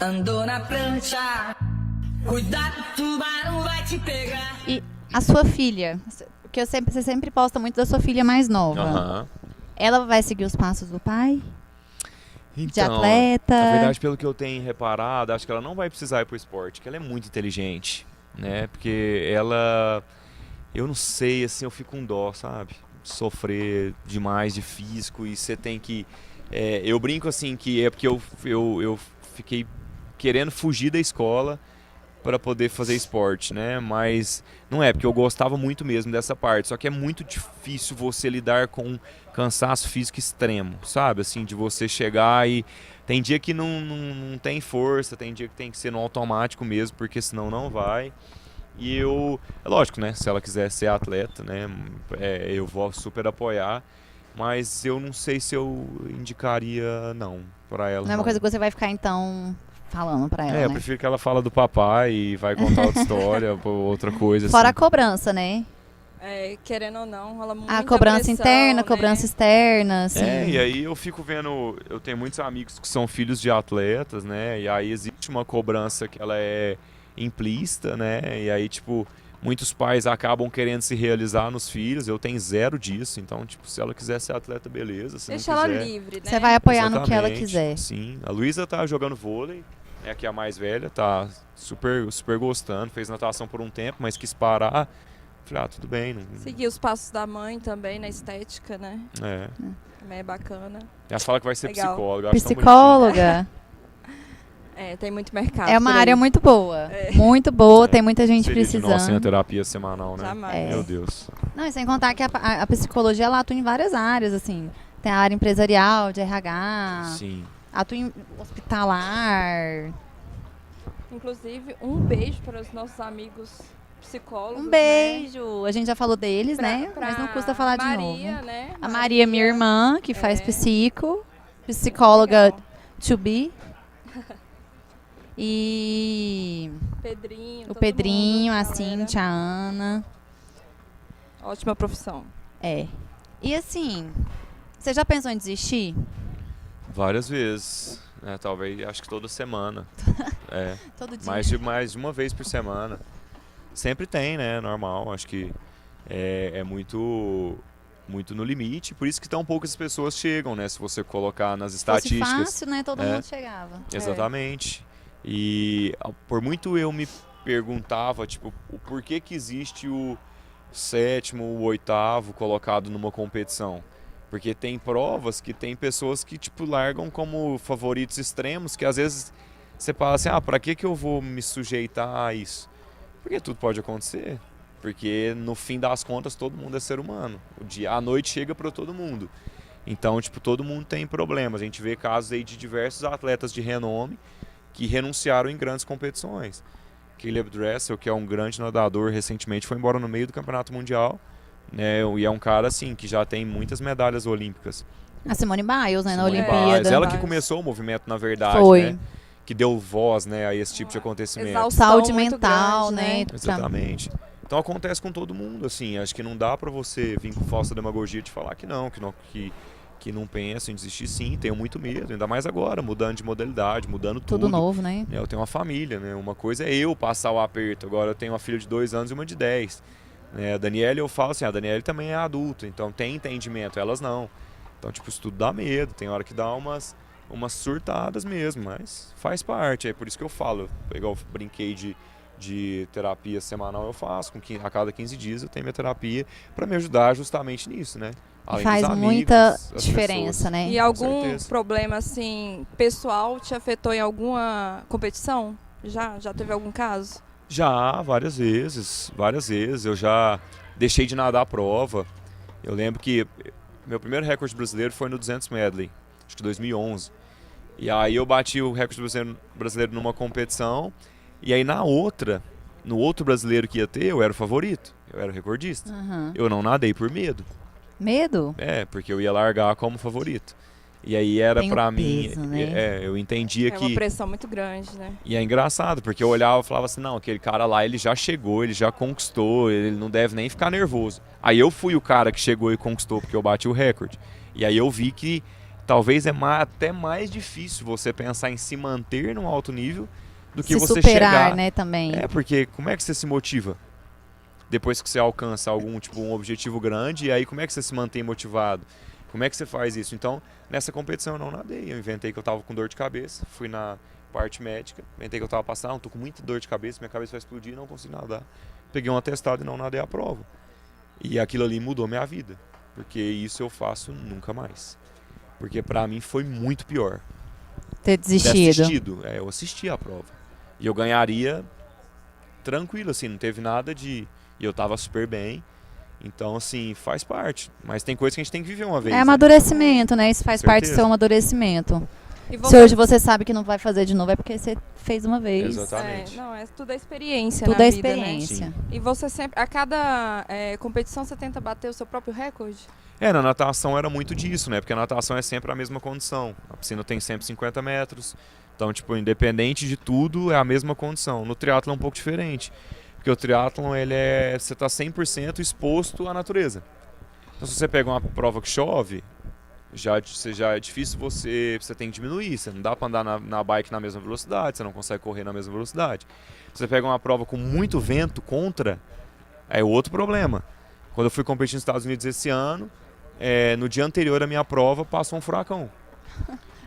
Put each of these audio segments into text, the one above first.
Andou na prancha, cuidado, o tubarão vai te pegar. E a sua filha, porque você sempre posta muito da sua filha mais nova. Aham. Ela vai seguir os passos do pai? De Então, atleta? na verdade, pelo que eu tenho reparado, acho que ela não vai precisar ir pro esporte, que ela é muito inteligente, né? Porque ela, eu não sei, assim, eu fico com dó, sabe? Sofrer demais de físico e você tem que... eu brinco assim que é porque eu fiquei querendo fugir da escola para poder fazer esporte, né? Mas não é, porque eu gostava muito mesmo dessa parte. Só que é muito difícil você lidar com um cansaço físico extremo, sabe? Assim, de você chegar e... Tem dia que não tem força, tem dia que tem que ser no automático mesmo, porque senão não vai. E eu... É lógico, né? Se ela quiser ser atleta, né? Eu vou super apoiar. Mas eu não sei se eu indicaria, não, pra ela. Não é uma coisa que você vai ficar, então, falando pra ela, Eu né? prefiro que ela fala do papai e vai contar outra história, outra coisa, Fora a assim. cobrança, né? Querendo ou não, rola muita A cobrança pressão, interna, né? cobrança externa, assim. E aí eu fico vendo, eu tenho muitos amigos que são filhos de atletas, né? E aí existe uma cobrança que ela é implícita, né? E aí, tipo, muitos pais acabam querendo se realizar nos filhos. Eu tenho zero disso, então, tipo, se ela quiser ser atleta, beleza. Se Deixa não ela quiser, livre, né? Você vai apoiar no que ela exatamente, quiser. Sim. A Luísa tá jogando vôlei, né, que é a mais velha, tá super gostando. Fez natação por um tempo, mas quis parar. Falei, tudo bem. Não... Seguir os passos da mãe também na estética, né? Também é bacana. Ela fala que vai ser Legal. psicóloga. eu acho tão Psicóloga. Tem muito mercado. É uma por aí. área muito boa. Muito boa, tem muita gente Seria de nós sem a precisando. terapia semanal, né? Jamais. Meu Deus. Não, e sem contar que a psicologia, ela atua em várias áreas, assim. Tem a área empresarial, de RH, Sim. atua em hospitalar. Inclusive, um beijo para os nossos amigos psicólogos. Um beijo. A gente já falou deles, Pra- né? pra Mas não custa falar de Maria, novo. né? A Maria, minha irmã, que faz psicóloga Legal. to be. E Pedrinho. o todo Pedrinho, mundo, a galera. Cintia, a Ana. Ótima profissão. E assim, você já pensou em desistir? Várias vezes. Né? Talvez, acho que toda semana. Todo dia. Mais de uma vez por semana. Sempre tem, né? Normal. Acho que é muito no limite. Por isso que tão poucas pessoas chegam, né? Se você colocar nas Se fosse estatísticas. fácil, né? Todo mundo chegava. Exatamente. E por muito eu me perguntava, tipo, o porquê que existe o sétimo, o oitavo colocado numa competição. Porque tem provas que tem pessoas que, tipo, largam como favoritos extremos, que às vezes você fala assim, pra que eu vou me sujeitar a isso? Porque tudo pode acontecer. Porque no fim das contas todo mundo é ser humano. A noite chega para todo mundo. Então, tipo, todo mundo tem problemas. A gente vê casos aí de diversos atletas de renome que renunciaram em grandes competições. Caleb Dressel, que é um grande nadador, recentemente foi embora no meio do Campeonato Mundial, né? E é um cara, assim, que já tem muitas medalhas olímpicas. A Simone Biles, né? Na Simone Olimpíada. Biles, ela que Biles. começou o movimento, na verdade, Foi. né? Que deu voz, né, a esse tipo de acontecimento. Exaustão Saúde muito mental, grande, né? Exatamente. Então acontece com todo mundo, assim. Acho que não dá pra você vir com falsa demagogia de falar que não penso em desistir. Sim, tenho muito medo, ainda mais agora, mudando de modalidade, mudando tudo. Tudo novo, né? Eu tenho uma família, né? Uma coisa é eu passar o aperto. Agora eu tenho uma filha de 2 anos e uma de 10. A Daniela, eu falo assim, a Daniela também é adulta, então tem entendimento, elas não. Então, tipo, isso tudo dá medo, tem hora que dá umas surtadas mesmo, mas faz parte. É por isso que eu falo, igual eu brinquei de terapia semanal, eu faço, a cada 15 dias eu tenho minha terapia para me ajudar justamente nisso, né? Além Faz dos amigos, muita as diferença, pessoas. né? E algum certeza. problema, assim, pessoal te afetou em alguma competição? Já teve algum caso? Já, várias vezes. Eu já deixei de nadar a prova. Eu lembro que meu primeiro recorde brasileiro foi no 200 medley, acho que 2011. E aí eu bati o recorde brasileiro numa competição, e aí no outro brasileiro que ia ter, eu era o favorito, eu era o recordista. Aham. Eu não nadei por medo, Medo? porque eu ia largar como favorito. E aí era Tem o pra mim, peso, né? eu entendia É que... uma pressão muito grande, né? E é engraçado, porque eu olhava e falava assim, não, aquele cara lá, ele já chegou, ele já conquistou, ele não deve nem ficar nervoso. Aí eu fui o cara que chegou e conquistou, porque eu bati o recorde. E aí eu vi que talvez até mais difícil você pensar em se manter num alto nível do que Se você superar, chegar. né, também. Porque como é que você se motiva? Depois que você alcança um objetivo grande, e aí como é que você se mantém motivado? Como é que você faz isso? Então, nessa competição eu não nadei. Eu inventei que eu tava com dor de cabeça, fui na parte médica, inventei que eu tava passando, tô com muita dor de cabeça, minha cabeça vai explodir, não consigo nadar. Peguei um atestado e não nadei a prova. E aquilo ali mudou minha vida, porque isso eu faço nunca mais. Porque pra mim foi muito pior. Ter desistido. Eu assisti a prova. E eu ganharia tranquilo, assim, não teve nada de... E eu tava super bem. Então, assim, faz parte. Mas tem coisa que a gente tem que viver uma vez. É né? amadurecimento, né? Isso faz parte do Certeza. seu amadurecimento. E Se hoje você sabe que não vai fazer de novo, é porque você fez uma vez. Exatamente. Tudo é experiência Tudo na é vida, né? experiência. Sim. E você sempre, a cada competição, você tenta bater o seu próprio recorde? Na natação era muito disso, né? Porque a natação é sempre a mesma condição. A piscina tem sempre 50 metros. Então, tipo, independente de tudo, é a mesma condição. No triatlon é um pouco diferente. Porque o triatlon, você tá 100% exposto à natureza. Então, se você pega uma prova que chove, já é difícil você tem que diminuir. Você não dá para andar na bike na mesma velocidade, você não consegue correr na mesma velocidade. Se você pega uma prova com muito vento contra, é outro problema. Quando eu fui competir nos Estados Unidos esse ano, no dia anterior à minha prova, passou um furacão.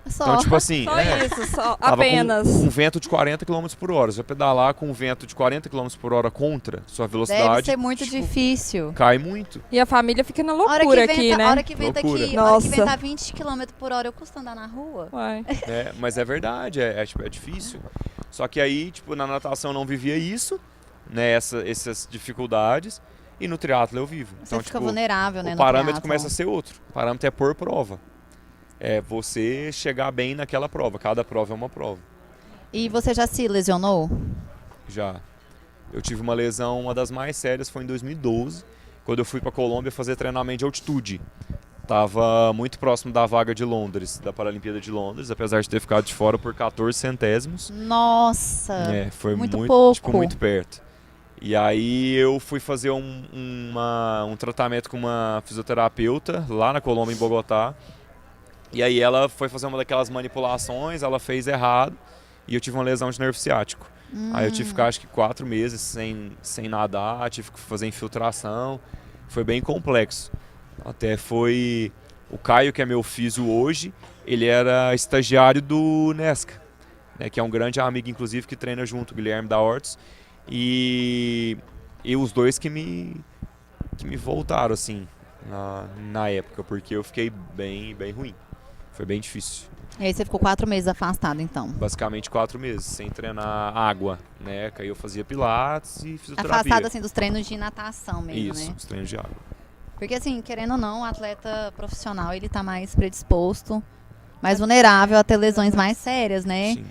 Só. Então, tipo assim, Só isso, só tava apenas. com um vento de 40 km por hora. Você vai pedalar com um vento de 40 km por hora contra sua velocidade. Deve ser muito difícil. Cai muito. E a família fica na A hora que loucura venta, aqui, né? a hora que venta Loucura. aqui, a hora que Nossa. venta 20 km por hora, eu custo andar na rua. Uai. Mas é verdade, é difícil. Só que aí, tipo, na natação eu não vivia isso, né? Essas dificuldades. E no triatlo eu vivo. Você Então, fica tipo, vulnerável, né? o no parâmetro triatlon. começa a ser outro. O parâmetro é por prova. É você chegar bem naquela prova. Cada prova é uma prova. E você já se lesionou? Já. Eu tive uma lesão, uma das mais sérias foi em 2012, quando eu fui para Colômbia fazer treinamento de altitude. Tava muito próximo da vaga de Londres, da Paralimpíada de Londres, apesar de ter ficado de fora por 14 centésimos. Nossa! Foi muito pouco. Tipo, muito perto. E aí eu fui fazer um tratamento com uma fisioterapeuta lá na Colômbia, em Bogotá. E aí ela foi fazer uma daquelas manipulações, ela fez errado e eu tive uma lesão de nervo ciático. Aí eu tive que ficar acho que 4 meses sem nadar, tive que fazer infiltração. Foi bem complexo. Até foi... O Caio, que é meu físio hoje, ele era estagiário do Nesca, né, que é um grande amigo, inclusive, que treina junto, o Guilherme da Hortus. E os dois que me voltaram, assim, na época, porque eu fiquei bem ruim. Foi bem difícil. E aí você ficou 4 meses afastado, então. Basicamente 4 meses, sem treinar água, né? Que aí eu fazia pilates e fisioterapia. Afastado, assim, dos treinos de natação mesmo, Isso, né? os treinos de água. Porque, assim, querendo ou não, o atleta profissional, ele tá mais predisposto, mais vulnerável a ter lesões mais sérias, né? Sim.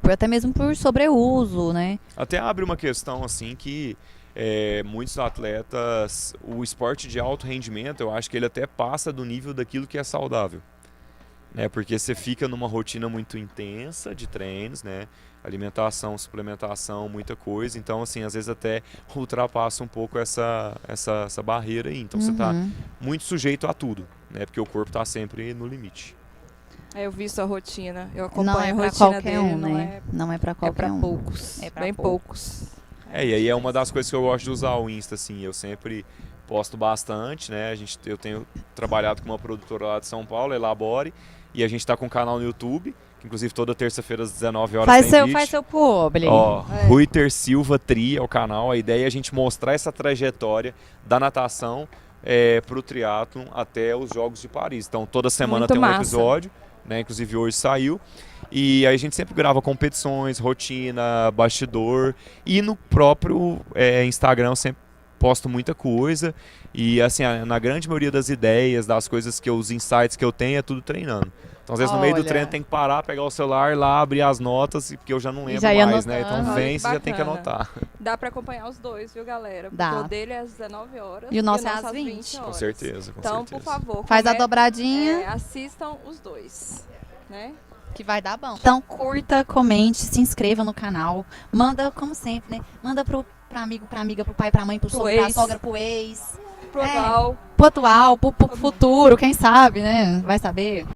Até mesmo por sobreuso, né? Até abre uma questão, assim, que muitos atletas, o esporte de alto rendimento, eu acho que ele até passa do nível daquilo que é saudável. Né? Porque você fica numa rotina muito intensa de treinos, né? Alimentação, suplementação, muita coisa. Então, assim, às vezes até ultrapassa um pouco essa barreira aí. Então, você está muito sujeito a tudo, né? Porque o corpo está sempre no limite. Eu vi sua rotina, eu acompanho Não é a pra rotina qualquer dele, um, não né? Não é pra é qualquer pra um. poucos, É pra bem poucos. poucos. E aí é uma das coisas que eu gosto de usar o Insta, assim. Eu sempre posto bastante, né? Eu tenho trabalhado com uma produtora lá de São Paulo, Elabore, e a gente tá com um canal no YouTube, que inclusive toda terça-feira às 19 horas tem vídeo. Faz seu publi. Ó, Ruiter Silva Tri é o canal. A ideia é a gente mostrar essa trajetória da natação pro triatlon até os Jogos de Paris. Então toda semana Muito tem um massa. episódio, né? Inclusive hoje saiu. E aí a gente sempre grava competições, rotina, bastidor. E no próprio Instagram eu sempre posto muita coisa. E assim, na grande maioria das ideias, das coisas os insights que eu tenho, é tudo treinando. Então, às vezes, no meio do Olha. treino, tem que parar, pegar o celular lá, abrir as notas, porque eu já não lembro já ia mais, né? anotando. Então, Olha vem, que você já tem que bacana. anotar. Dá pra acompanhar os dois, viu, galera? Dá. Porque o dele é às 19 horas E o nosso é às 20. horas. Com certeza, com Então, certeza. por favor, Faz a dobradinha. assistam os dois, né? Que vai dar bom. Então curta, comente, se inscreva no canal. Manda, como sempre, né? Manda pra amigo, pra amiga, pro pai, pra mãe, pro sogro, pra ex. sogra, pro ex. Pro atual. Pro atual, pro futuro, quem sabe, né? Vai saber.